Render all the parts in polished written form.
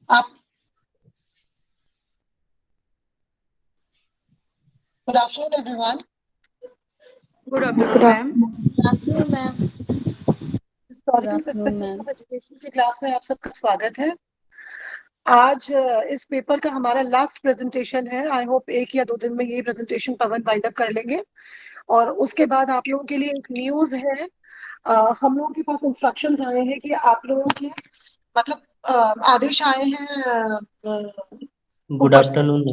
आप good afternoon everyone. Good afternoon good ma'am. Afternoon ma'am. Historical perspectives of education की class में आप सबका स्वागत है। आज इस पेपर का हमारा लास्ट प्रेजेंटेशन है। आई होप 1 या 2 दिन में ये प्रेजेंटेशन पवन वाइंड अप कर लेंगे और उसके बाद आप लोगों के लिए एक न्यूज है। हम लोगों के पास इंस्ट्रक्शंस आए हैं कि आप लोगों के मतलब आदेश आए हैं गुड ऊपर से आफ्टरनून।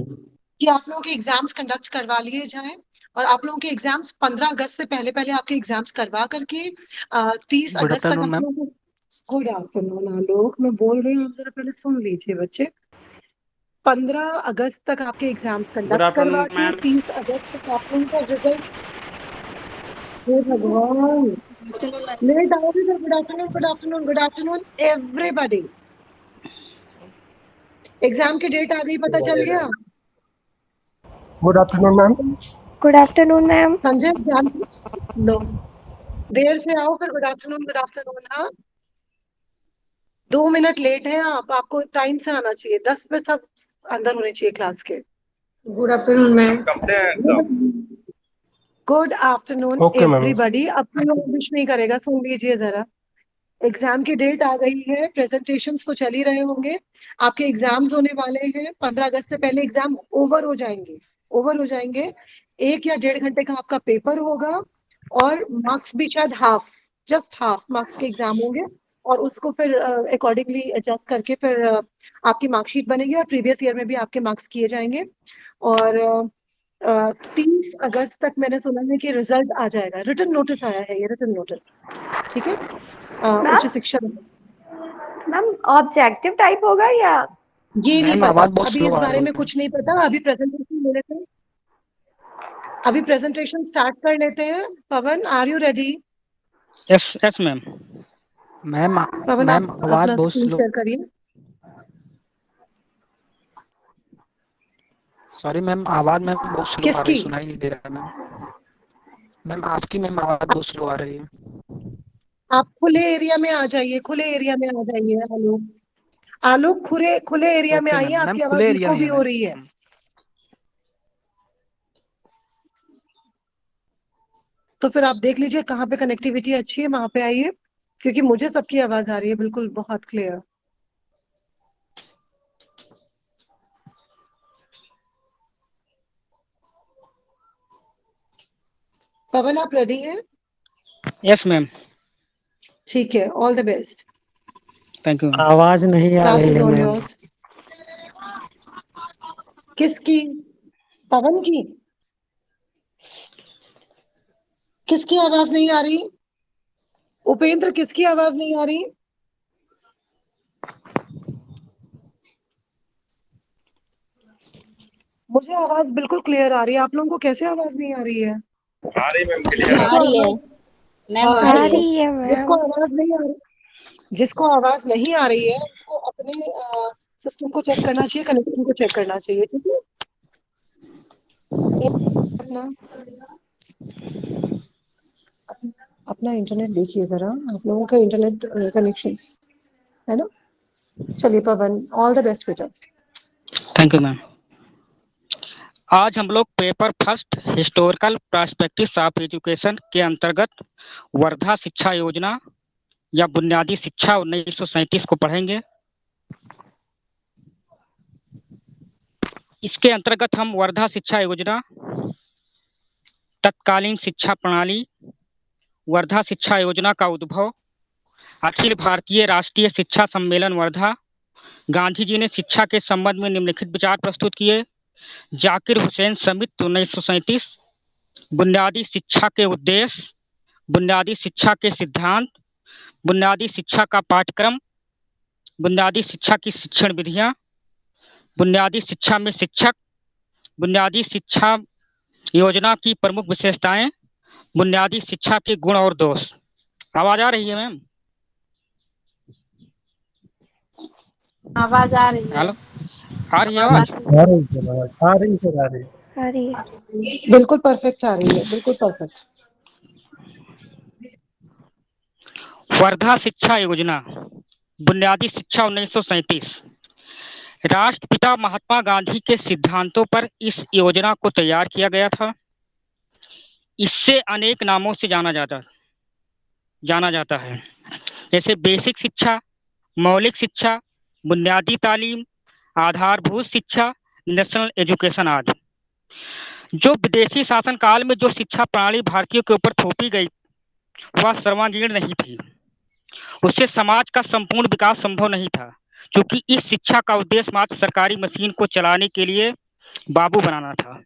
कि आप लोगों के एग्जाम्स कंडक्ट करवा लिए जाएं और आप लोगों के एग्जाम्स 15 अगस्त से पहले पहले आपके एग्जाम्स करवा करके 30 गुड अगस्त तक आफ्टरनून आप मैम। लोगों को गुड आफ्टरनून आलोक, मैं बोल रही हूँ, आप जरा पहले सुन लीजिए बच्चे। 15 अगस्त तक आपके एग्जाम्स गुड कंडक्ट करवा आफ्टरनून के मैम। 30 अगस्त तक आप लोगों का रिजल्ट। हे भगवान, लेट आओगे तो good afternoon good afternoon good afternoon everybody. Exam की डेट आ गई, पता चल गया? Good afternoon ma'am. Good afternoon ma'am. Sanjay, exam लो, देर से आओ फिर गुड आफ्टरनून गुड आफ्टरनून। हाँ, 2 मिनट लेट है आप, आपको टाइम से आना चाहिए। 10 पे सब अंदर होने चाहिए क्लास के। Good afternoon ma'am. Good afternoon okay ma'am. Everybody. अब कोई और विश नहीं करेगा, सुन लीजिए जरा। एग्जाम की डेट आ गई है, प्रेजेंटेशंस तो चल ही रहे होंगे। आपके एग्जाम्स होने वाले हैं 15 अगस्त से पहले। एग्जाम ओवर हो जाएंगे, ओवर हो जाएंगे। 1 या 1.5 घंटे का आपका पेपर होगा और मार्क्स भी शायद हाफ, जस्ट हाफ मार्क्स के एग्जाम होंगे और उसको फिर अकॉर्डिंगली एडजस्ट करके फिर आपकी मार्कशीट बनेगी और प्रीवियस ईयर में भी आपके मार्क्स किए जाएंगे। और 30 अगस्त तक मैंने सुना है कि रिजल्ट आ जाएगा। रिटन नोटिस आया है, ये रिटन नोटिस, ठीक है, उच्च शिक्षा। मैम ऑब्जेक्टिव टाइप होगा या? ये नहीं मैम पता, आवाज बहुत अभी स्लो इस आ बारे रही में है। कुछ नहीं पता। अभी प्रेजेंटेशन ले लेते हैं, अभी प्रेजेंटेशन स्टार्ट कर लेते हैं। Pawan, are you ready? Yes yes ma'am. Ma'am Pawan, आप मैम आवाज अपना बहुत स्क्रीन स्लो। शेयर करिए। सॉरी मैम, आवाज मैम बहुत स्लो आ रही किसकी? है, सुनाई नहीं दे रहा है मैम। मैम आपकी मैम आवाज बहुत स्लो आ रही है। आप खुले एरिया में आ जाइए, खुले एरिया में आ जाइए। आलोक, आलोक, खुले खुले एरिया में ओके आइए, मैम। मैम आपकी आवाज खुले एरिया इको में भी है हो मैम। रही है। तो फिर आप देख लीजिए कहाँ पे कनेक्टिविटी अच्छी है, वहां पे आइए, क्योंकि मुझे सबकी आवाज आ रही है बिल्कुल बहुत क्लियर। पवन, आप रेडी हैं? Yes ma'am. ठीक है, all the best. Thank you ma'am. आवाज नहीं आ क्लास रही इज है ऑल मैम। योर्स। किसकी? पवन की? किसकी आवाज नहीं आ रही? उपेंद्र, किसकी आवाज नहीं आ रही? मुझे आवाज बिल्कुल क्लियर आ रही है, आप लोगों को कैसे आवाज नहीं आ रही है? आ रही मैम, क्लियर जिसको आ रही है। आवाज, मैम हाँ, आ आ रही है। रही है जिसको मैम। आवाज नहीं आ रही, जिसको आवाज नहीं आ रही है उसको अपने सिस्टम को चेक करना चाहिए, कनेक्शन को चेक करना चाहिए, ठीक है? अपना अपना इंटरनेट देखिए जरा, आप लोगों का इंटरनेट कनेक्शंस है ना? चलिए पवन, ऑल द बेस्ट बेटा। Thank you ma'am. आज हम लोग paper first historical perspectives of education के अंतर्गत वर्धा शिक्षा योजना या बुनियादी शिक्षा 1937 को पढ़ेंगे। इसके अंतर्गत हम वर्धा शिक्षा योजना, तत्कालीन शिक्षा प्रणाली, वर्धा शिक्षा योजना का उद्भव, अखिल भारतीय राष्ट्रीय शिक्षा सम्मेलन वर्धा, गांधी जी ने शिक्षा के संबंध में निम्नलिखित विचार प्रस्तुत किए, जाकिर हुसैन समिति 1937, बुनियादी शिक्षा के उद्देश्य, बुनियादी शिक्षा के सिद्धांत, बुनियादी शिक्षा का पाठ्यक्रम, बुनियादी शिक्षा की शिक्षण विधियां, बुनियादी शिक्षा में शिक्षक, बुनियादी शिक्षा योजना की प्रमुख विशेषताएं, बुनियादी शिक्षा के गुण और दोष। आवाज आ रही है मैम? आवाज आ रही है। हेलो, आ रही है आवाज आ आवाज? रही आ रही है सर, आ रही है सर, आ रही है। आ रही है। बिल्कुल परफेक्ट आ रही है, बिल्कुल परफेक्ट। वर्धा शिक्षा योजना, बुनियादी शिक्षा 1937। राष्ट्रपिता महात्मा गांधी के सिद्धांतों पर इस योजना को तैयार किया गया था। इससे अनेक नामों से जाना जाता है, जैसे बेसिक शिक्षा, मौलिक शिक्षा, बुनियादी तालीम, आधारभूत शिक्षा, नेशनल एजुकेशन आदि। जो विदेशी शासन काल में जो शिक्षा प्रणाली भारतीयों के ऊपर थोपी गई वह सर्वांगीण नहीं थी। उससे समाज का संपूर्ण विकास संभव नहीं था, क्योंकि इस शिक्षा का उद्देश्य मात्र सरकारी मशीन को चलाने के लिए बाबू बनाना था।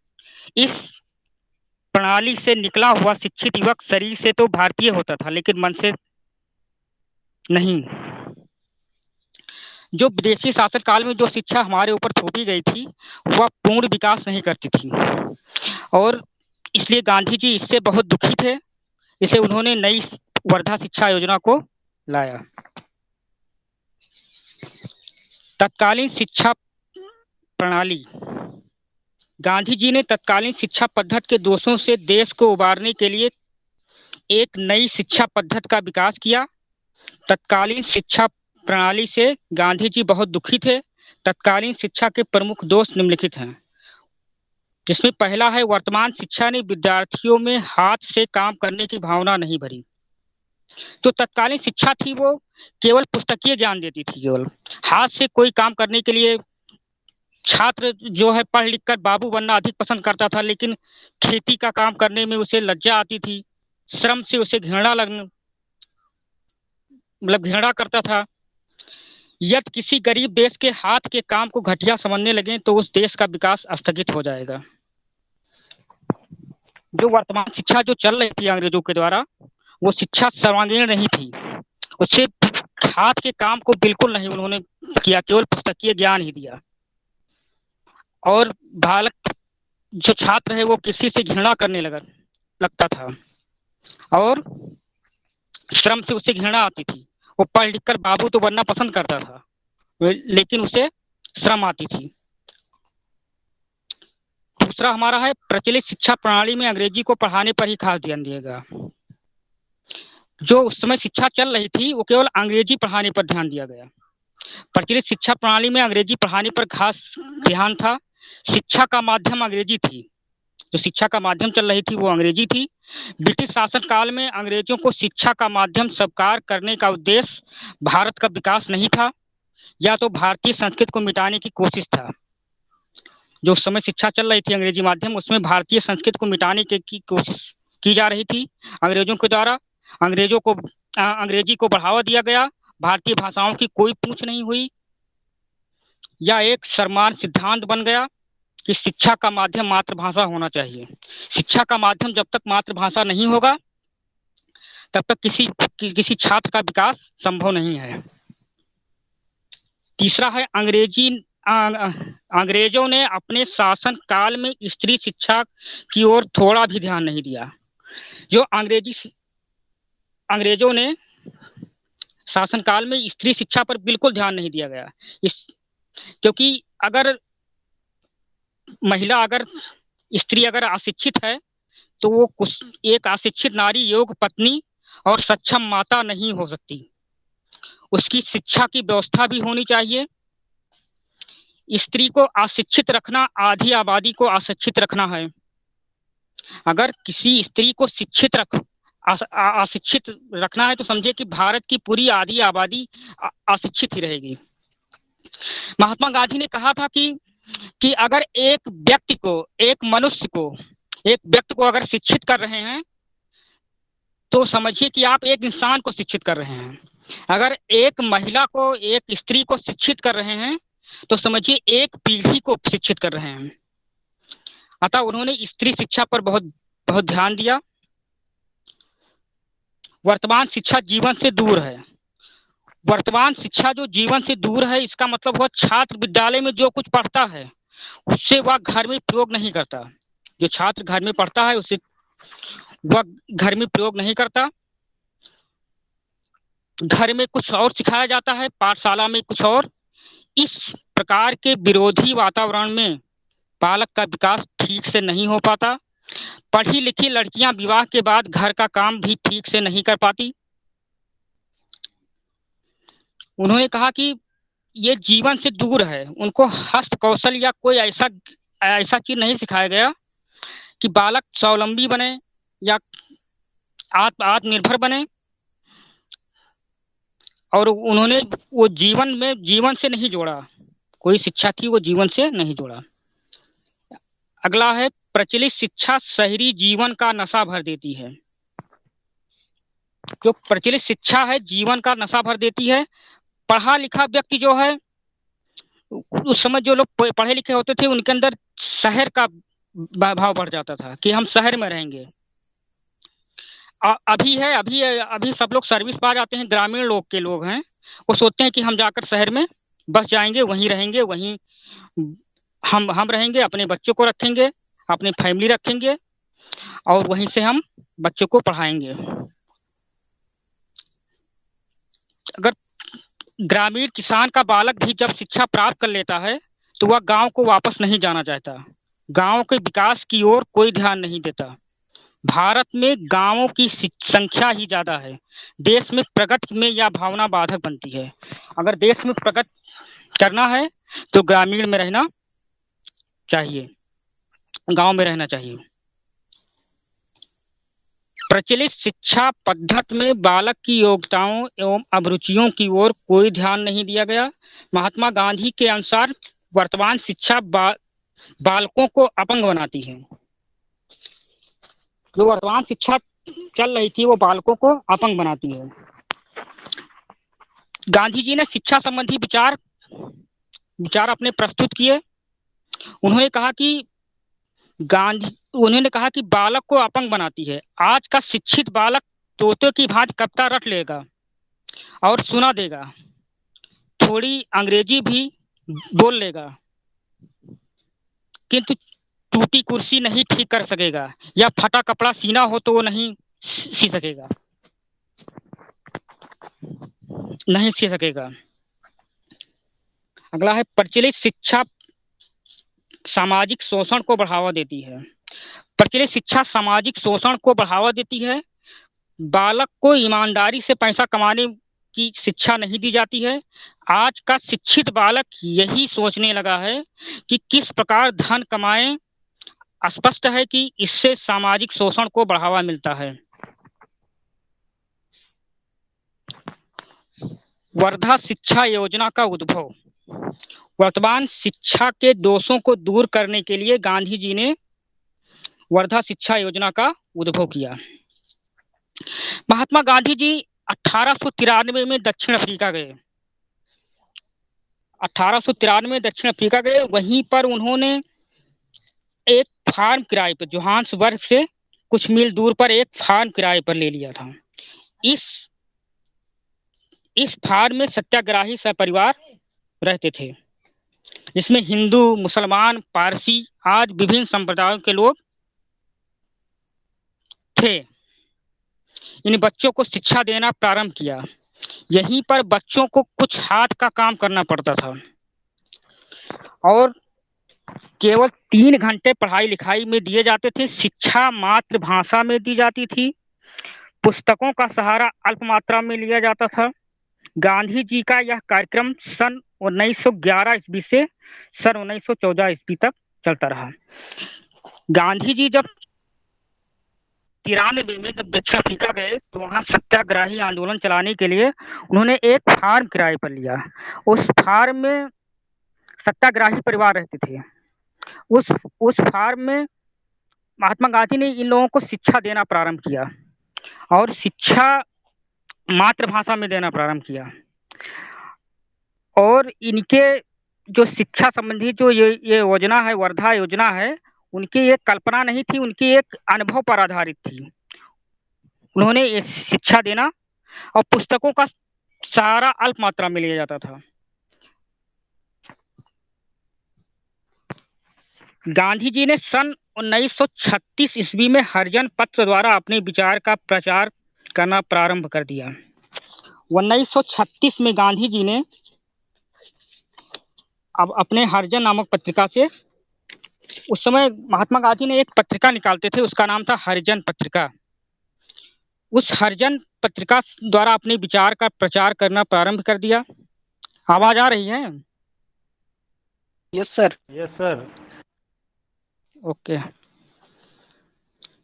इस प्रणाली से निकला हुआ शिक्षित युवक शरीर से तो भारतीय होता था, लेकिन मन से नहीं। जो विदेशी शासन काल में जो शिक्षा हमारे ऊपर थोपी गई थी वह पूर्ण विकास नहीं करती थी, और इसलिए गांधी जी इससे बहुत दुखी थे। इसे उन्होंने नई वर्धा शिक्षा योजना को लाया। तत्कालीन शिक्षा प्रणाली। गांधी जी ने तत्कालीन शिक्षा पद्धति के दोषों से देश को उबारने के लिए एक नई शिक्षा पद्धति का विकास किया। तत्कालीन शिक्षा प्रणाली से गांधी जी बहुत दुखी थे। तत्कालीन शिक्षा के प्रमुख दोष निम्नलिखित हैं, जिसमें पहला है, वर्तमान शिक्षा ने विद्यार्थियों में हाथ से काम करने की भावना नहीं भरी। तो तत्कालीन शिक्षा थी वो केवल पुस्तकीय ज्ञान देती थी, केवल हाथ से कोई काम करने के लिए छात्र जो है पढ़ लिख कर बाबू बनना अधिक पसंद करता था, लेकिन खेती का काम करने में उसे लज्जा आती थी, श्रम से उसे घृणा करता था। यदि किसी गरीब देश के हाथ के काम को घटिया समझने लगे तो उस देश का विकास स्थगित हो जाएगा। जो वर्तमान शिक्षा जो चल रही थी अंग्रेजों के द्वारा, वो शिक्षा सर्वांगीण नहीं थी। उससे हाथ के काम को बिल्कुल नहीं उन्होंने किया, केवल पुस्तकीय ज्ञान ही दिया। और बालक जो छात्र है वो किसी से घृणा करने लगता था, और श्रम से उसे घृणा आती थी। वो पढ़ लिख कर बाबू तो बनना पसंद करता था, लेकिन उसे श्रम आती थी। दूसरा हमारा है, प्रचलित शिक्षा प्रणाली में अंग्रेजी को पढ़ाने पर ही खास ध्यान दिया गया। जो उस समय शिक्षा चल रही थी वो केवल अंग्रेजी पढ़ाने पर ध्यान दिया गया। प्रचलित शिक्षा प्रणाली में अंग्रेजी पढ़ाने पर खास ध्यान था। शिक्षा का माध्यम अंग्रेजी थी, जो शिक्षा का माध्यम चल रही थी वो अंग्रेजी थी। ब्रिटिश शासन काल में अंग्रेजों को शिक्षा का माध्यम स्वीकार करने का उद्देश्य भारत का विकास नहीं था, या तो भारतीय संस्कृति को मिटाने की कोशिश था। जो उस समय शिक्षा चल रही थी अंग्रेजी माध्यम, उसमें भारतीय संस्कृति को मिटाने की कोशिश की जा रही थी अंग्रेजों के द्वारा। अंग्रेजी को बढ़ावा दिया गया, भारतीय भाषाओं की कोई पूछ नहीं हुई। यह एक सर्वमान्य सिद्धांत बन गया कि शिक्षा का माध्यम मातृभाषा होना चाहिए। शिक्षा का माध्यम जब तक मातृभाषा नहीं होगा तब तक किसी छात्र का विकास संभव नहीं है। तीसरा है, अंग्रेजों ने अपने शासन काल में स्त्री शिक्षा की ओर थोड़ा भी ध्यान नहीं दिया। जो अंग्रेजों ने शासन काल में स्त्री शिक्षा पर बिल्कुल ध्यान नहीं दिया गया। क्योंकि अगर स्त्री अगर अशिक्षित है तो वो एक अशिक्षित नारी योग्य पत्नी और सक्षम माता नहीं हो सकती। उसकी शिक्षा की व्यवस्था भी होनी चाहिए। स्त्री को अशिक्षित रखना आधी आबादी को अशिक्षित रखना है। अगर किसी स्त्री को अशिक्षित रखना है तो समझिए कि भारत की पूरी आधी आबादी अशिक्षित ही रहेगी। महात्मा गांधी ने कहा था कि अगर एक व्यक्ति को अगर शिक्षित कर रहे हैं तो समझिए कि आप एक इंसान को शिक्षित कर रहे हैं। अगर एक महिला को, एक स्त्री को शिक्षित कर रहे हैं तो समझिए एक पीढ़ी को शिक्षित कर रहे हैं। अतः उन्होंने स्त्री शिक्षा पर बहुत बहुत ध्यान दिया। वर्तमान शिक्षा जीवन से दूर है। वर्तमान शिक्षा जो जीवन से दूर है, इसका मतलब वह छात्र विद्यालय में जो कुछ पढ़ता है उससे वह घर में प्रयोग नहीं करता। जो छात्र घर में पढ़ता है उससे वह घर में प्रयोग नहीं करता। घर में कुछ और सिखाया जाता है, पाठशाला में कुछ और। इस प्रकार के विरोधी वातावरण में बालक का विकास ठीक से नहीं हो पाता। पढ़ी लिखी लड़कियां विवाह के बाद घर का काम भी ठीक से नहीं कर पाती। उन्होंने कहा कि ये जीवन से दूर है। उनको हस्त कौशल या कोई ऐसा ऐसा चीज नहीं सिखाया गया कि बालक स्वावलंबी बने या आत्मनिर्भर बने। और उन्होंने वो जीवन से नहीं जोड़ा, कोई शिक्षा थी वो जीवन से नहीं जोड़ा। अगला है, प्रचलित शिक्षा शहरी जीवन का नशा भर देती है। जो प्रचलित शिक्षा है जीवन का नशा भर देती है। पढ़ा लिखा व्यक्ति जो है, उस समय जो लोग पढ़े लिखे होते थे उनके अंदर शहर का भाव बढ़ जाता था कि हम शहर में रहेंगे। अभी सब लोग सर्विस पा जाते हैं। ग्रामीण लोग हैं, वो सोचते हैं कि हम जाकर शहर में बस जाएंगे, वहीं रहेंगे, वहीं हम रहेंगे, अपने बच्चों को रखेंगे, अपनी फैमिली रखेंगे और वहीं से हम बच्चों को पढ़ाएंगे। अगर ग्रामीण किसान का बालक भी जब शिक्षा प्राप्त कर लेता है तो वह गांव को वापस नहीं जाना चाहता। गांव के विकास की ओर कोई ध्यान नहीं देता। भारत में गांवों की संख्या ही ज्यादा है। देश में प्रगति में यह भावना बाधक बनती है। अगर देश में प्रगति करना है तो ग्रामीण में रहना चाहिए, गांव में रहना चाहिए। प्रचलित शिक्षा पद्धति में बालक की योग्यताओं एवं अभिरुचियों की ओर कोई ध्यान नहीं दिया गया। महात्मा गांधी के अनुसार वर्तमान शिक्षा बालकों को अपंग बनाती है। जो वर्तमान शिक्षा चल रही थी वो बालकों को अपंग बनाती है। गांधी जी ने शिक्षा संबंधी विचार अपने प्रस्तुत किए। उन्होंने कहा कि बालक को अपंग बनाती है। आज का शिक्षित बालक तोते की भांति कविता रट लेगा और सुना देगा, थोड़ी अंग्रेजी भी बोल लेगा, किंतु टूटी कुर्सी नहीं ठीक कर सकेगा या फटा कपड़ा सीना हो तो वो नहीं सी सकेगा। अगला है, प्रचलित शिक्षा सामाजिक शोषण को बढ़ावा देती है। प्रचलित शिक्षा सामाजिक शोषण को बढ़ावा देती है। बालक को ईमानदारी से पैसा कमाने की शिक्षा नहीं दी जाती है। आज का शिक्षित बालक यही सोचने लगा है कि किस प्रकार धन कमाएं। स्पष्ट है कि इससे सामाजिक शोषण को बढ़ावा मिलता है। वर्धा शिक्षा योजना का उद्भव। वर्तमान शिक्षा के दोषों को दूर करने के लिए गांधी जी ने वर्धा शिक्षा योजना का उद्भव किया। महात्मा गांधी जी 1893 में दक्षिण अफ्रीका गए। 1893 में दक्षिण अफ्रीका गए। वहीं पर उन्होंने एक फार्म किराए पर, जोहान्सबर्ग से कुछ मील दूर पर एक फार्म किराए पर ले लिया था। इस फार्म में सत्याग्रही सपरिवार रहते थे, जिसमें हिंदू, मुसलमान, पारसी आज विभिन्न संप्रदायों के लोग थे। इन बच्चों को शिक्षा देना प्रारंभ किया। यहीं पर बच्चों को कुछ हाथ का काम करना पड़ता था और केवल 3 घंटे पढ़ाई लिखाई में दिए जाते थे। शिक्षा मातृभाषा में दी जाती थी। पुस्तकों का सहारा अल्प मात्रा में लिया जाता था। गांधी जी का यह कार्यक्रम सन 1911 ईस्वी से सन 1914 ईस्वी तक चलता रहा। गांधी जी जब 93 में जब दक्षिण अफ्रीका गए तो वहां सत्याग्रही आंदोलन चलाने के लिए उन्होंने एक फार्म किराए पर लिया। उस फार्म में सत्याग्रही परिवार रहते थे। उस फार्म में महात्मा गांधी ने इन लोगों को शिक्षा देना प्रारंभ किया और शिक्षा मातृभाषा में देना प्रारंभ किया। और इनके जो शिक्षा संबंधी जो ये योजना है, वर्धा योजना है, उनकी एक कल्पना नहीं थी, उनकी एक अनुभव पर आधारित थी। उन्होंने ये शिक्षा देना और पुस्तकों का सहारा अल्प मात्रा में लिया जाता था। गांधी जी ने सन 1936 ईस्वी में हरिजन पत्र द्वारा अपने विचार का प्रचार करना प्रारंभ कर दिया। 1936 में गांधी जी ने अब अपने हरिजन नामक पत्रिका से, उस समय महात्मा गांधी ने एक पत्रिका निकालते थे, उसका नाम था हरिजन पत्रिका। उस हरिजन पत्रिका द्वारा अपने विचार का प्रचार करना प्रारंभ कर दिया। आवाज आ रही है? Yes sir. Yes sir. Okay.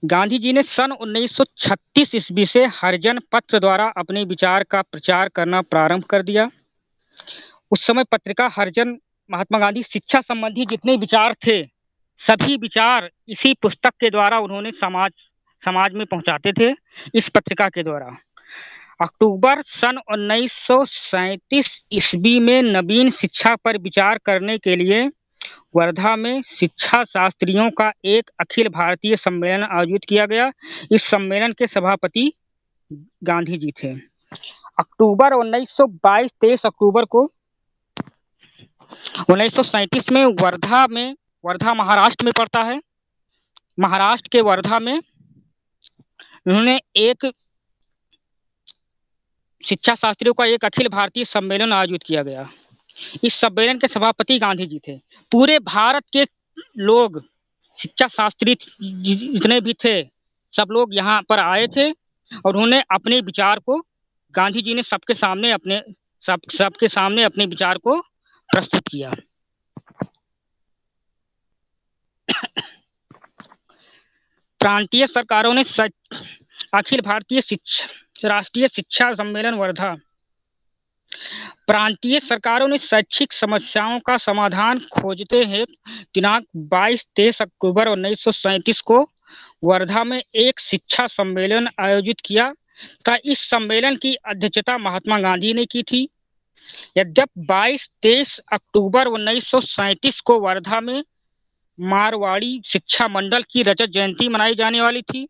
Gandhi ji ने सन 1936 ईस्वी से हरिजन पत्र द्वारा अपने विचार का प्रचार करना प्रारंभ कर दिया। उस समय पत्रिका हरिजन महात्मा गांधी शिक्षा संबंधी जितने विचार थे, सभी विचार इसी पुस्तक के द्वारा उन्होंने समाज में पहुंचाते थे, इस पत्रिका के द्वारा। अक्टूबर सन 1937 ईस्वी में नवीन शिक्षा पर विचार करने के लिए वर्धा में शिक्षा शास्त्रियों का एक अखिल भारतीय सम्मेलन आयोजित किया गया। इस सम्मेलन के सभापति गांधी जी थे। अक्टूबर 1922 23 अक्टूबर को 1937 में वर्धा महाराष्ट्र में पड़ता है। महाराष्ट्र के वर्धा में उन्होंने एक शिक्षा शास्त्रियों का एक अखिल भारतीय सम्मेलन आयोजित किया गया। इस सम्मेलन के सभापति गांधी जी थे। पूरे भारत के लोग, शिक्षा शास्त्री जितने भी थे, सब लोग यहाँ पर आए थे और उन्होंने अपने विचार को, गांधी जी ने सबके सामने अपने विचार को प्रस्तुत किया। प्रांतीय सरकारों ने अखिल भारतीय राष्ट्रीय शिक्षा सम्मेलन वर्धा। प्रांतीय सरकारों ने शैक्षिक समस्याओं का समाधान खोजते हैं। दिनांक 22-23 अक्टूबर 1937 को वर्धा में एक शिक्षा सम्मेलन आयोजित किया था। इस सम्मेलन की अध्यक्षता महात्मा गांधी ने की थी। यद्यपि 22-23 अक्टूबर 1937 को वर्धा में मारवाड़ी शिक्षा मंडल की रजत जयंती मनाई जाने वाली थी।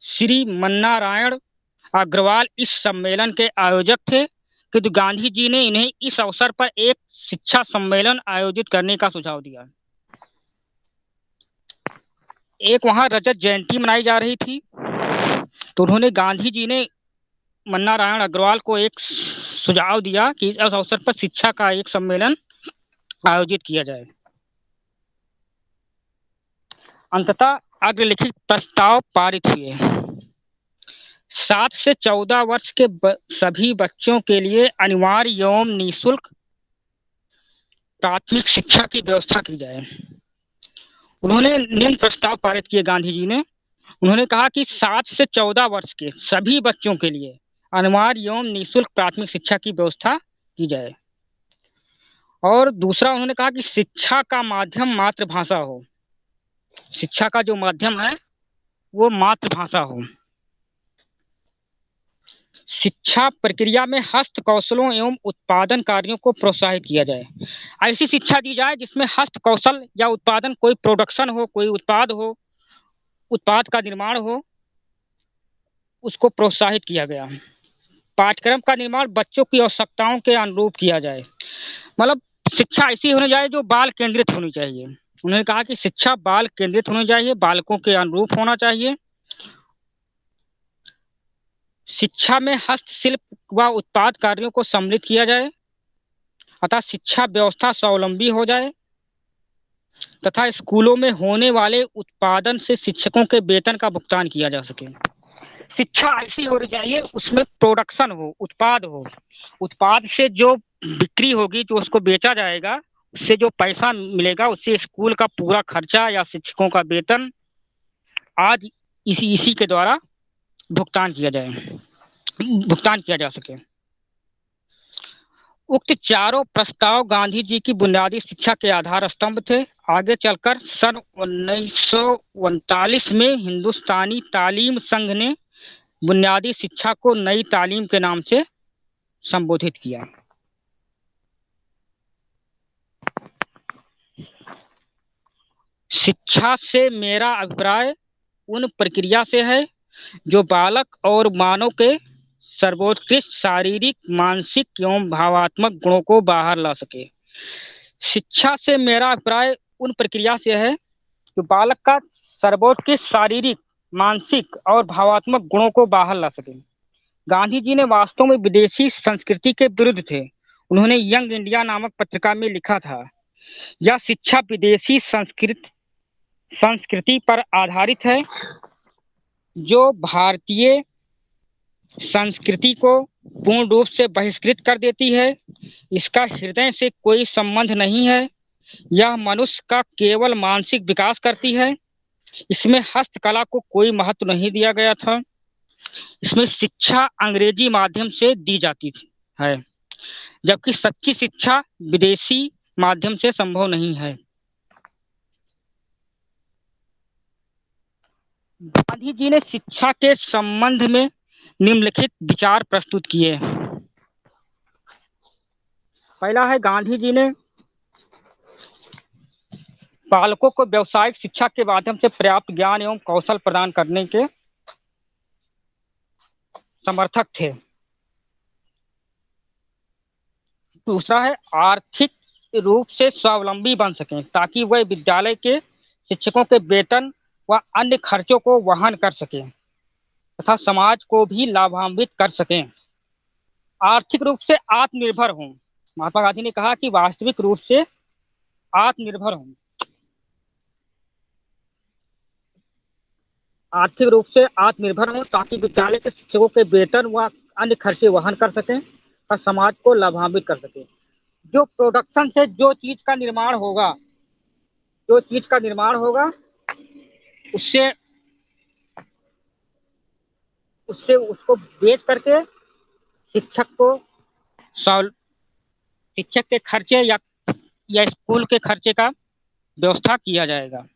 श्री मन्नारायण अग्रवाल इस सम्मेलन के आयोजक थे, किंतु गांधी जी ने इन्हें इस अवसर पर एक शिक्षा सम्मेलन आयोजित करने का सुझाव दिया। एक वहां रजत जयंती मनाई जा रही थी, तो उन्होंने, गांधी जी ने मन्नारायण अग्रवाल को एक सुझाव दिया कि इस अवसर पर शिक्षा का एक सम्मेलन आयोजित किया जाए। अंततः अग्रलिखित प्रस्ताव पारित हुए। 7 से 14 वर्ष के सभी बच्चों के लिए अनिवार्य एवं निःशुल्क प्राथमिक शिक्षा की व्यवस्था की जाए। उन्होंने निम्न प्रस्ताव पारित किए गांधी जी ने। उन्होंने कहा कि 7 से 14 वर्ष के सभी बच्चों के लिए अनिवार्य एवं निःशुल्क प्राथमिक शिक्षा की व्यवस्था की जाए। और दूसरा, उन्होंने कहा कि शिक्षा का माध्यम मातृभाषा हो। शिक्षा का जो माध्यम है वो मातृभाषा हो। शिक्षा प्रक्रिया में हस्त कौशलों एवं उत्पादन कार्यों को प्रोत्साहित किया जाए। ऐसी शिक्षा दी जाए जिसमें हस्त कौशल या उत्पादन, कोई प्रोडक्शन हो, कोई उत्पाद हो, उत्पाद का निर्माण हो, उसको प्रोत्साहित किया गया। पाठ्यक्रम का निर्माण बच्चों की आवश्यकताओं के अनुरूप किया जाए। मतलब शिक्षा ऐसी होनी चाहिए जो बाल केंद्रित होनी चाहिए। उन्होंने कहा कि शिक्षा बाल केंद्रित होनी चाहिए, बालकों के अनुरूप होना चाहिए। शिक्षा में हस्तशिल्प व उत्पाद कार्यों को सम्मिलित किया जाए, अतः शिक्षा व्यवस्था स्वावलंबी हो जाए तथा स्कूलों में होने वाले उत्पादन से शिक्षकों के वेतन का भुगतान किया जा सके। शिक्षा ऐसी होनी चाहिए उसमें प्रोडक्शन हो, उत्पाद हो, उत्पाद से जो बिक्री होगी, जो उसको बेचा जाएगा, उससे जो पैसा मिलेगा, उससे स्कूल का पूरा खर्चा या शिक्षकों का वेतन आज इसी के द्वारा भुगतान किया जा सके। उक्त चारों प्रस्ताव गांधी जी की बुनियादी शिक्षा के आधार स्तंभ थे। आगे चलकर सन 1939 में हिंदुस्तानी तालीम संघ ने बुनियादी शिक्षा को नई तालीम के नाम से संबोधित किया। शिक्षा से मेरा अभिप्राय उन प्रक्रिया से है जो बालक और मानव के सर्वोत्कृष्ट शारीरिक, मानसिक एवं भावात्मक गुणों को बाहर ला सके। शिक्षा से मेरा अभिप्राय उन प्रक्रिया से है जो बालक का सर्वोत्कृष्ट शारीरिक, मानसिक और भावात्मक गुणों को बाहर ला सके। गांधी जी ने वास्तव में विदेशी संस्कृति के विरुद्ध थे। उन्होंने यंग इंडिया नामक पत्रिका में लिखा था, यह शिक्षा विदेशी संस्कृति पर आधारित है जो भारतीय संस्कृति को पूर्ण रूप से बहिष्कृत कर देती है। इसका हृदय से कोई संबंध नहीं है। यह मनुष्य का केवल मानसिक विकास करती है। इसमें हस्तकला को कोई महत्व नहीं दिया गया था। इसमें शिक्षा अंग्रेजी माध्यम से दी जाती है, जबकि सच्ची शिक्षा विदेशी माध्यम से संभव नहीं है। गांधी जी ने शिक्षा के संबंध में निम्नलिखित विचार प्रस्तुत किए। पहला है, गांधी जी ने बालकों को व्यावसायिक शिक्षा के माध्यम से पर्याप्त ज्ञान एवं कौशल प्रदान करने के समर्थक थे। दूसरा है, आर्थिक रूप से स्वावलंबी बन सकें ताकि वह विद्यालय के शिक्षकों के वेतन व अन्य खर्चों को वहन कर सकें तथा समाज को भी लाभान्वित कर सकें। आर्थिक रूप से आत्मनिर्भर हों। महात्मा गांधी ने कहा कि वास्तविक रूप से आत्मनिर्भर हों। आर्थिक रूप से आत्मनिर्भर हों ताकि विद्यालय के शिक्षकों के वेतन व अन्य खर्चे वहन कर सकें और समाज को लाभान्वित कर सकें। जो प्रोडक्शन से जो चीज का निर्माण होगा उससे उसको बेच करके शिक्षक के खर्चे या स्कूल के खर्चे का व्यवस्था किया जाएगा।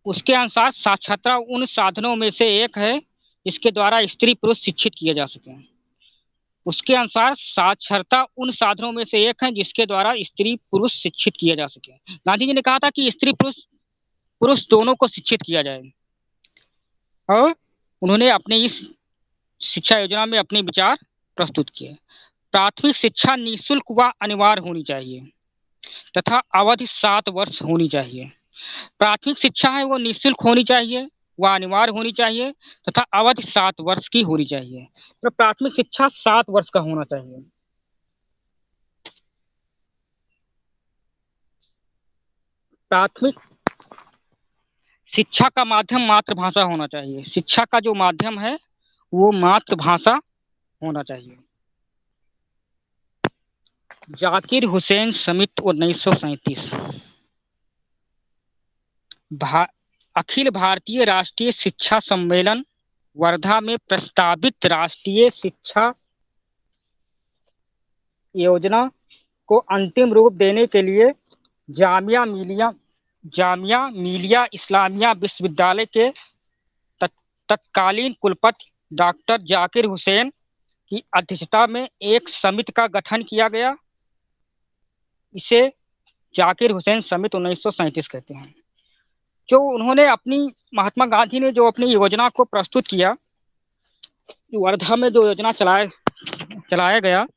उसके अनुसार साक्षरता उन साधनों में से एक है जिसके द्वारा स्त्री पुरुष शिक्षित किए जा सके। उसके अनुसार साक्षरता उन साधनों में से एक है जिसके द्वारा स्त्री पुरुष शिक्षित किया जा सके। गांधी जी ने कहा था कि स्त्री पुरुष दोनों को शिक्षित किया जाए और उन्होंने अपने इस शिक्षा योजना में अपने विचार प्रस्तुत किए। प्राथमिक शिक्षा निःशुल्क व अनिवार्य होनी चाहिए तथा अवधि 7 वर्ष होनी चाहिए। प्राथमिक शिक्षा है वो निःशुल्क होनी चाहिए, वह अनिवार्य होनी चाहिए तथा अवधि 7 वर्ष की होनी चाहिए। तो प्राथमिक शिक्षा 7 वर्ष का होना चाहिए। प्राथमिक शिक्षा का माध्यम मातृभाषा होना चाहिए। शिक्षा का जो माध्यम है वो मातृभाषा होना चाहिए। जाकिर हुसैन समिट 1937। अखिल भारतीय राष्ट्रीय शिक्षा सम्मेलन वर्धा में प्रस्तावित राष्ट्रीय शिक्षा योजना को अंतिम रूप देने के लिए जामिया मिलिया इस्लामिया विश्वविद्यालय के तत्कालीन कुलपति डॉक्टर जाकिर हुसैन की अध्यक्षता में एक समिति का गठन किया गया। इसे जाकिर हुसैन समिति 1937 कहते हैं। जो उन्होंने महात्मा गांधी ने जो अपनी योजना को प्रस्तुत किया, वर्धा में जो योजना चलाया गया,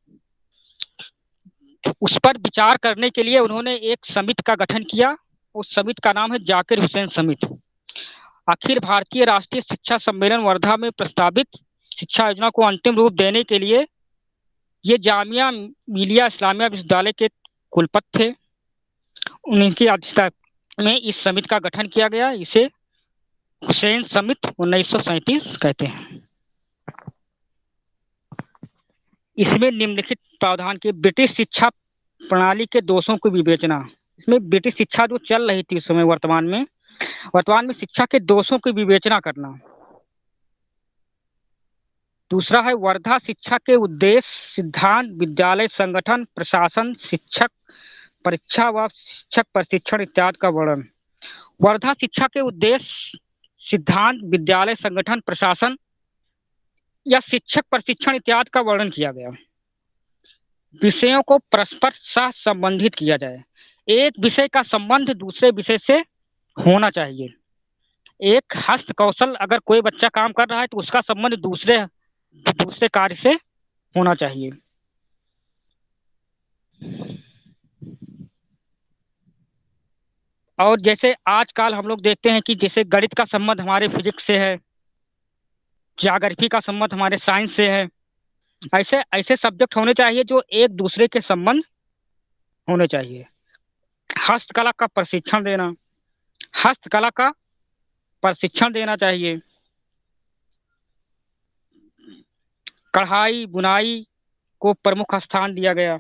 उस पर विचार करने के लिए उन्होंने एक समिति का गठन किया। उस समिति का नाम है जाकिर हुसैन समिति। अखिल भारतीय राष्ट्रीय शिक्षा सम्मेलन वर्धा में प्रस्तावित शिक्षा योजना को अंतिम रूप देने के लिए ये जामिया मिलिया इस्लामिया विश्वविद्यालय के कुलपति थे। उनकी अध्यक्षता में इस समिति का गठन किया गया। इसे हुसैन समिति 1937 कहते हैं। इसमें निम्नलिखित प्रावधान के ब्रिटिश शिक्षा प्रणाली के दोषों की विवेचना। इसमें ब्रिटिश शिक्षा जो चल रही थी उस समय वर्तमान में शिक्षा के दोषों की विवेचना करना। दूसरा है वर्धा शिक्षा के उद्देश्य, सिद्धांत, विद्यालय संगठन, प्रशासन, शिक्षक परीक्षा व शिक्षक प्रशिक्षण इत्यादि का वर्णन। वर्धा शिक्षा के उद्देश्य, सिद्धांत, विद्यालय संगठन, प्रशासन या शिक्षक प्रशिक्षण इत्यादि का वर्णन किया गया। विषयों को परस्पर सह संबंधित किया जाए। एक विषय का संबंध दूसरे विषय से होना चाहिए। एक हस्त कौशल अगर कोई बच्चा काम कर रहा है तो उसका संबंध दूसरे कार्य से होना चाहिए। और जैसे आजकल हम लोग देखते हैं कि जैसे गणित का संबंध हमारे फिजिक्स से है, ज्योग्राफी का संबंध हमारे साइंस से है, ऐसे सब्जेक्ट होने चाहिए जो एक दूसरे के संबंध होने चाहिए। हस्तकला का प्रशिक्षण देना चाहिए। कढ़ाई बुनाई को प्रमुख स्थान दिया गया।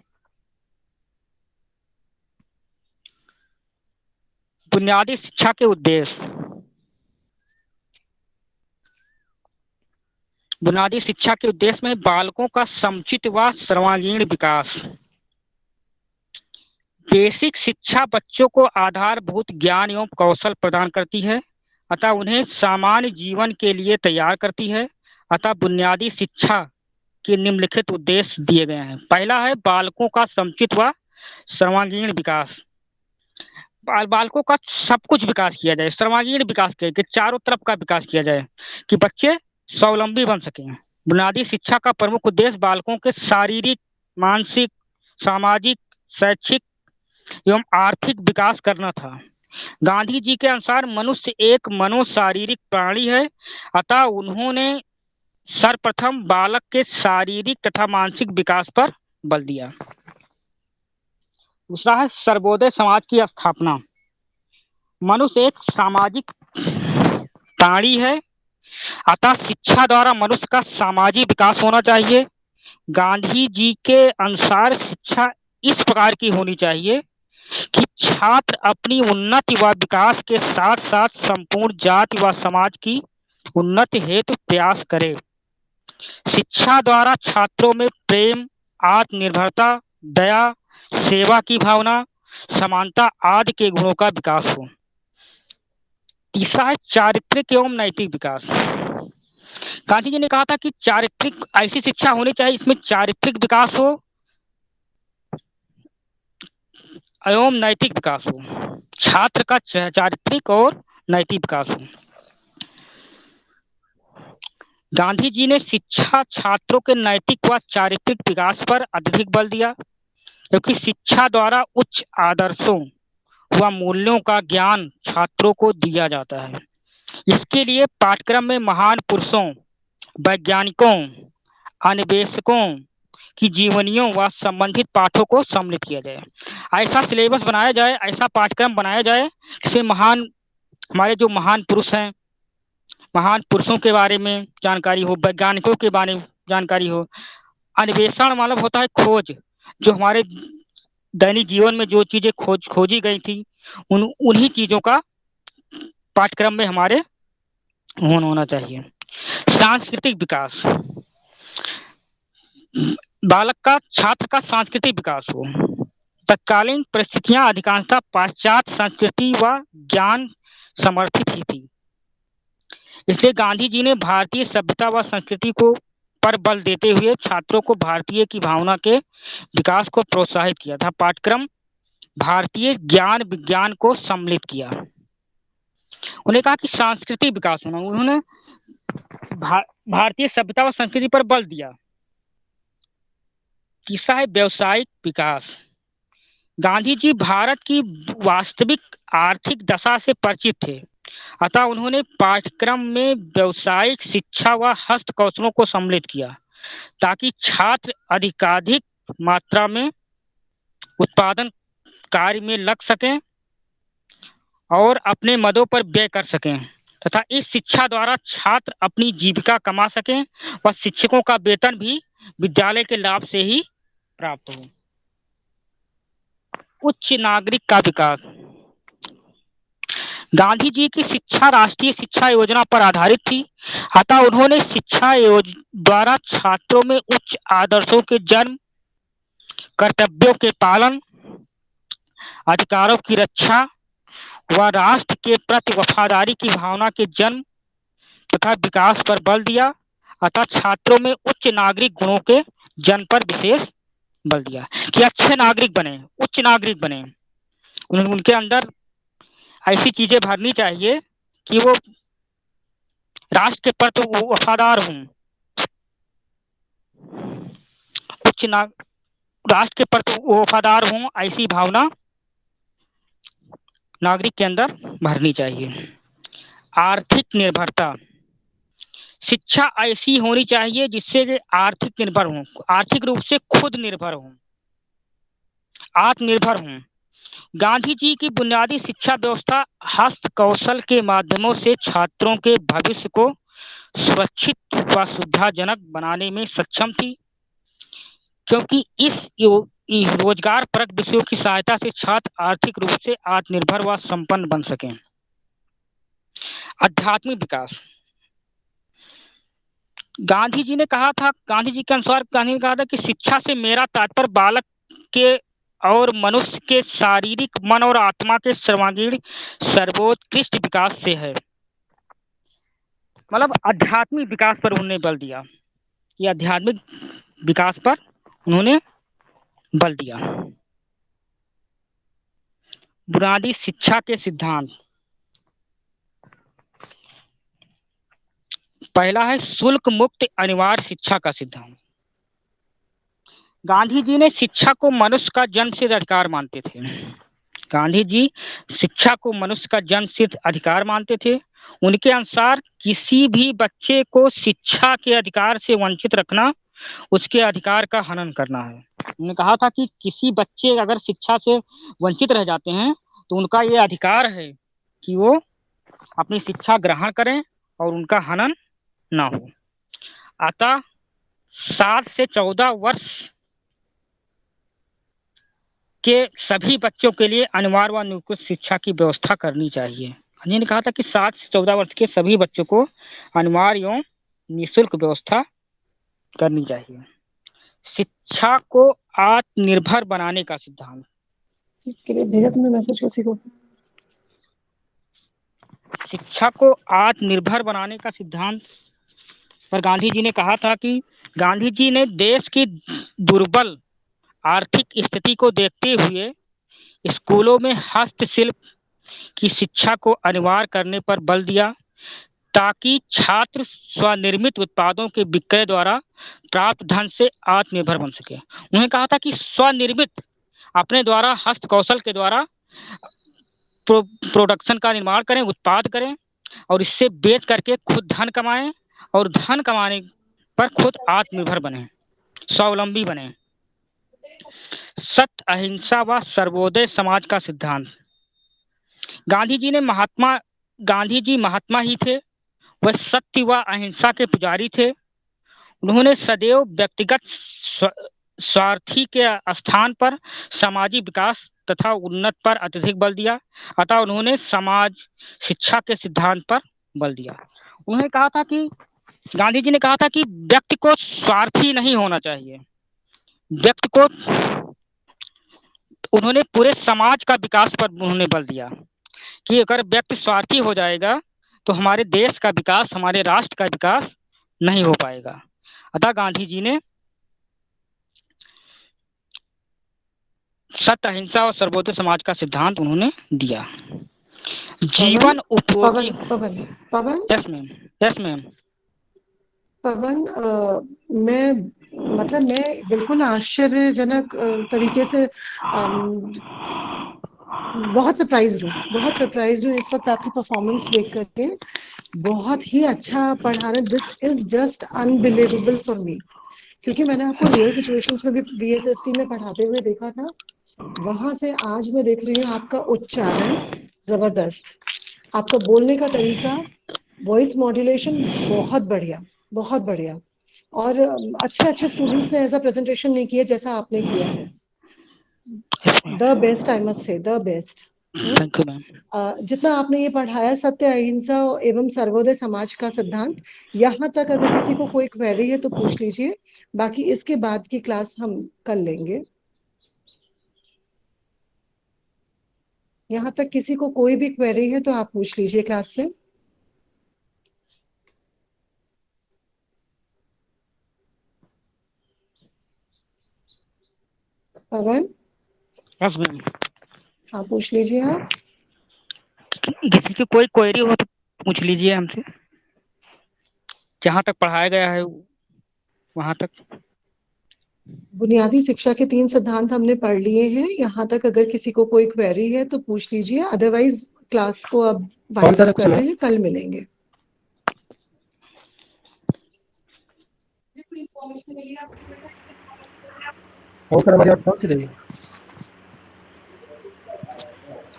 बुनियादी शिक्षा के उद्देश्य। बुनियादी शिक्षा के उद्देश्य में बालकों का समुचित व सर्वांगीण विकास। बेसिक शिक्षा बच्चों को आधारभूत ज्ञान एवं कौशल प्रदान करती है, अतः उन्हें सामान्य जीवन के लिए तैयार करती है। अतः बुनियादी शिक्षा के निम्नलिखित उद्देश्य दिए गए हैं। पहला है बालकों का समुचित व सर्वांगीण विकास। बालकों का सब कुछ विकास किया जाए, सर्वांगीण विकास किया जाए, चारों तरफ का विकास किया जाए कि बच्चे स्वावलंबी बन सकें। बुनियादी शिक्षा का प्रमुख उद्देश्य बालकों के शारीरिक, मानसिक, सामाजिक, शैक्षिक एवं आर्थिक विकास करना था। गांधी जी के अनुसार मनुष्य एक मनोशारीरिक प्राणी है, अतः उन्होंने सर्वप्रथम बालक के शारीरिक तथा मानसिक विकास पर बल दिया। दूसरा है सर्वोदय समाज की स्थापना। मनुष्य एक सामाजिक प्राणी है, अतः शिक्षा द्वारा मनुष्य का सामाजिक विकास होना चाहिए। गांधी जी के अनुसार शिक्षा इस प्रकार की होनी चाहिए कि छात्र अपनी उन्नति व विकास के साथ साथ संपूर्ण जाति व समाज की उन्नति हेतु प्रयास करे। शिक्षा द्वारा छात्रों में प्रेम, आत्मनिर्भरता, दया, सेवा की भावना, समानता आदि के गुणों का विकास हो। तीसरा है चारित्रिक एवं नैतिक विकास। गांधी जी ने कहा था कि चारित्रिक ऐसी शिक्षा होनी चाहिए इसमें चारित्रिक विकास हो एवं नैतिक विकास हो। छात्र का चारित्रिक और नैतिक विकास हो। गांधी जी ने शिक्षा छात्रों के नैतिक व चारित्रिक विकास पर अधिक बल दिया, क्योंकि शिक्षा द्वारा उच्च आदर्शों व मूल्यों का ज्ञान छात्रों को दिया जाता है। इसके लिए पाठ्यक्रम में महान पुरुषों, वैज्ञानिकों, अन्वेषकों की जीवनियों व संबंधित पाठों को सम्मिलित किया जाए। ऐसा सिलेबस बनाया जाए, ऐसा पाठ्यक्रम बनाया जाए जिसमें हमारे जो महान पुरुष हैं, महान पुरुषों के बारे में जानकारी हो, वैज्ञानिकों के बारे में जानकारी हो। अन्वेषण मतलब होता है खोज, जो हमारे दैनिक जीवन में जो चीजें खोजी गई थी उन्हीं चीजों का पाठ्यक्रम में हमारे होना चाहिए। सांस्कृतिक विकास। बालक का, छात्र का सांस्कृतिक विकास हो। तत्कालीन परिस्थितियां अधिकांशतः पाश्चात्य संस्कृति व ज्ञान समर्थित ही थी, इसलिए गांधी जी ने भारतीय सभ्यता व संस्कृति को पर बल देते हुए छात्रों को भारतीय की भावना के विकास को प्रोत्साहित किया था। पाठ्यक्रम भारतीय ज्ञान विज्ञान को सम्मिलित किया। उन्हें कहा कि सांस्कृतिक विकास होना। उन्होंने भारतीय सभ्यता व संस्कृति पर बल दिया। तीसरा है व्यावसायिक विकास। गांधी जी भारत की वास्तविक आर्थिक दशा से परिचित थे, अतः उन्होंने पाठ्यक्रम में व्यावसायिक शिक्षा व हस्त कौशलों को सम्मिलित किया, ताकि छात्र अधिकाधिक मात्रा में उत्पादन कार्य में लग सकें और अपने मदों पर व्यय कर सकें, तथा इस शिक्षा द्वारा छात्र अपनी जीविका कमा सकें व शिक्षकों का वेतन भी विद्यालय के लाभ से ही प्राप्त हो। उच्च नागरिक का विकास। गांधी जी की शिक्षा राष्ट्रीय शिक्षा योजना पर आधारित थी, अतः उन्होंने शिक्षा द्वारा छात्रों में उच्च आदर्शों के जन्म, कर्तव्यों के पालन, अधिकारों की रक्षा व राष्ट्र के प्रति वफादारी की भावना के जन्म तथा विकास पर बल दिया। अतः छात्रों में उच्च नागरिक गुणों के जन्म पर विशेष बल दिया कि अच्छे नागरिक बने, उच्च नागरिक बने। उनके अंदर ऐसी चीजें भरनी चाहिए कि वो राष्ट्र के प्रति वफादार हों, राष्ट्र के प्रति वफादार हों, ऐसी भावना नागरिक के अंदर भरनी चाहिए। आर्थिक निर्भरता। शिक्षा ऐसी होनी चाहिए जिससे वे आर्थिक निर्भर हों, आर्थिक रूप से खुद निर्भर हों, आत्मनिर्भर हों। गांधी जी की बुनियादी शिक्षा व्यवस्था हस्त कौशल के माध्यमों से छात्रों के भविष्य को सुरक्षित व सुविधाजनक बनाने में सक्षम थी, क्योंकि इस रोजगार परक विषयों की सहायता से छात्र आर्थिक रूप से आत्मनिर्भर व संपन्न बन सकें। आध्यात्मिक विकास। गांधी जी ने कहा था, गांधी जी के अनुसार गांधी ने कहा था कि शिक्षा से मेरा तात्पर्य बालक के और मनुष्य के शारीरिक, मन और आत्मा के सर्वांगीण सर्वोत्कृष्ट विकास से है। मतलब आध्यात्मिक विकास पर उन्होंने बल दिया, कि आध्यात्मिक विकास पर उन्होंने बल दिया। बुनियादी शिक्षा के सिद्धांत। पहला है शुल्क मुक्त अनिवार्य शिक्षा का सिद्धांत। गांधी जी ने शिक्षा को मनुष्य का जन्मसिद्ध अधिकार मानते थे। गांधी जी शिक्षा को मनुष्य का जन्मसिद्ध अधिकार मानते थे। उनके अनुसार किसी भी बच्चे को शिक्षा के अधिकार से वंचित रखना उसके अधिकार का हनन करना है। उन्होंने कहा था कि किसी बच्चे अगर शिक्षा से वंचित रह जाते हैं तो उनका ये अधिकार है कि वो अपनी शिक्षा ग्रहण करें और उनका हनन ना हो। अतः 7 से 14 वर्ष के सभी बच्चों के लिए अनिवार्य व निःशुल्क शिक्षा की व्यवस्था करनी चाहिए। गांधी ने कहा था कि 7 से 14 वर्ष के सभी बच्चों को अनिवार्य एवं निःशुल्क व्यवस्था करनी चाहिए। शिक्षा को आत्मनिर्भर बनाने का सिद्धांत। इसके लिए भेजा तुमने मैसेज किसी को? शिक्षा को आत्मनिर्भर बनाने का सिद्धांत पर गांधी जी ने कहा था कि गांधी जी ने देश की दुर्बल आर्थिक स्थिति को देखते हुए स्कूलों में हस्तशिल्प की शिक्षा को अनिवार्य करने पर बल दिया, ताकि छात्र स्वनिर्मित उत्पादों के विक्रय द्वारा प्राप्त धन से आत्मनिर्भर बन सके। उन्होंने कहा था कि स्वनिर्मित, अपने द्वारा हस्तकौशल के द्वारा प्रोडक्शन का निर्माण करें, उत्पाद करें और इससे बेच करके खुद धन कमाएं और धन कमाने पर खुद आत्मनिर्भर बने, स्वावलंबी बने। सत्य, अहिंसा व सर्वोदय समाज का सिद्धांत। गांधी जी महात्मा ही थे। वह सत्य व अहिंसा के पुजारी थे। उन्होंने सदैव व्यक्तिगत स्वार्थी के स्थान पर सामाजिक विकास तथा उन्नत पर अत्यधिक बल दिया। अतः उन्होंने समाज शिक्षा के सिद्धांत पर बल दिया। उन्होंने कहा था कि गांधी जी ने कहा था कि व्यक्ति को स्वार्थी नहीं होना चाहिए। व्यक्ति को उन्होंने पूरे समाज का विकास पर उन्होंने बल दिया कि अगर व्यक्ति स्वार्थी हो जाएगा तो हमारे देश का विकास, हमारे राष्ट्र का विकास नहीं हो पाएगा। अतः गांधी जी ने सत्य, अहिंसा और सर्वोदय समाज का सिद्धांत उन्होंने दिया। जीवन उपयोगी। पवन, यस मैम, यस मैम। पवन, मैं बिल्कुल आश्चर्यजनक तरीके से बहुत सरप्राइज्ड हूँ इस वक्त आपकी परफॉर्मेंस देख करके। बहुत ही अच्छा पढ़ा रहे। This is just unbelievable for me, क्योंकि मैंने आपको रियल सिचुएशंस में भी बीएसएससी में पढ़ाते हुए देखा था। वहां से आज मैं देख रही हूँ आपका उच्चारण जबरदस्त, आपका बोलने का तरीका, वॉइस मॉड्यूलेशन बहुत बढ़िया, बहुत बढ़िया। और अच्छे स्टूडेंट्स ने ऐसा प्रेजेंटेशन नहीं किया जैसा आपने किया है। The best, I must say, the best. Thank you ma'am. जितना आपने ये पढ़ाया, सत्य, अहिंसा एवं सर्वोदय समाज का सिद्धांत, यहाँ तक अगर किसी को कोई क्वेरी है तो पूछ लीजिए, बाकी इसके बाद की क्लास हम कल लेंगे। यहाँ तक किसी को कोई भी क्वेरी है तो आप पूछ लीजिए क्लास से। पवन, यस मैम। हाँ पूछ लीजिए आप। किसी की कोई क्वेरी हो तो पूछ लीजिए हमसे, जहाँ तक पढ़ाया गया है वहां तक। बुनियादी शिक्षा के 3 सिद्धांत हमने पढ़ लिए हैं। यहाँ तक अगर किसी को कोई क्वेरी है तो पूछ लीजिए, अदरवाइज क्लास को अब वाइंड अप करते हैं, कल मिलेंगे।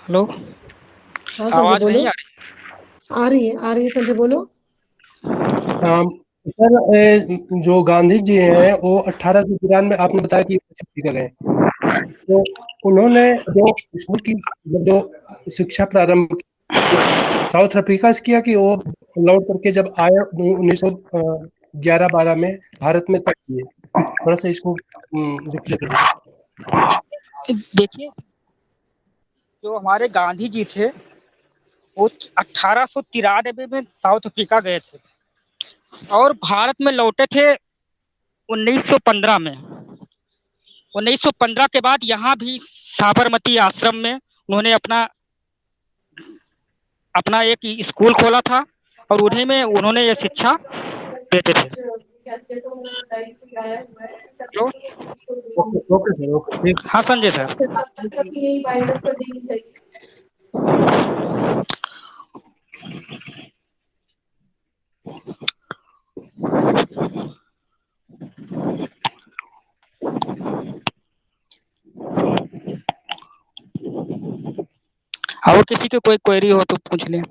हेलो, हाँ संजय आवाज बोलो। नहीं आ रही? आ रही है संजय बोलो। सर जो गांधी जी हैं वो 1893 आपने बताया कि अफ्रीका गए, तो उन्होंने जो स्कूल की जो शिक्षा प्रारंभ की, साउथ अफ्रीका से किया कि वो लौट करके जब आए 1911-12 में भारत में तक किए? थोड़ा सा इसको डिक्लेयर कर दीजिए। देखिए, जो हमारे गांधी जी थे वो 1893 में साउथ अफ्रीका गए थे और भारत में लौटे थे 1915 में। 1915 के बाद यहाँ भी साबरमती आश्रम में उन्होंने अपना एक स्कूल खोला था और उन्हीं में उन्होंने ये शिक्षा देते थे। जो ओके सर, ओके, ठीक। हाँ संजय सर। और किसी को कोई क्वेरी हो तो पूछ लें।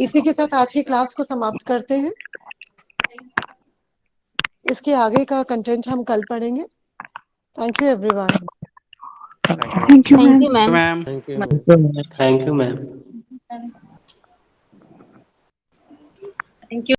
इसी के साथ आज की क्लास को समाप्त करते हैं। इसके आगे का कंटेंट हम कल पढ़ेंगे। Thank you everyone. Thank you ma'am. Thank you ma'am.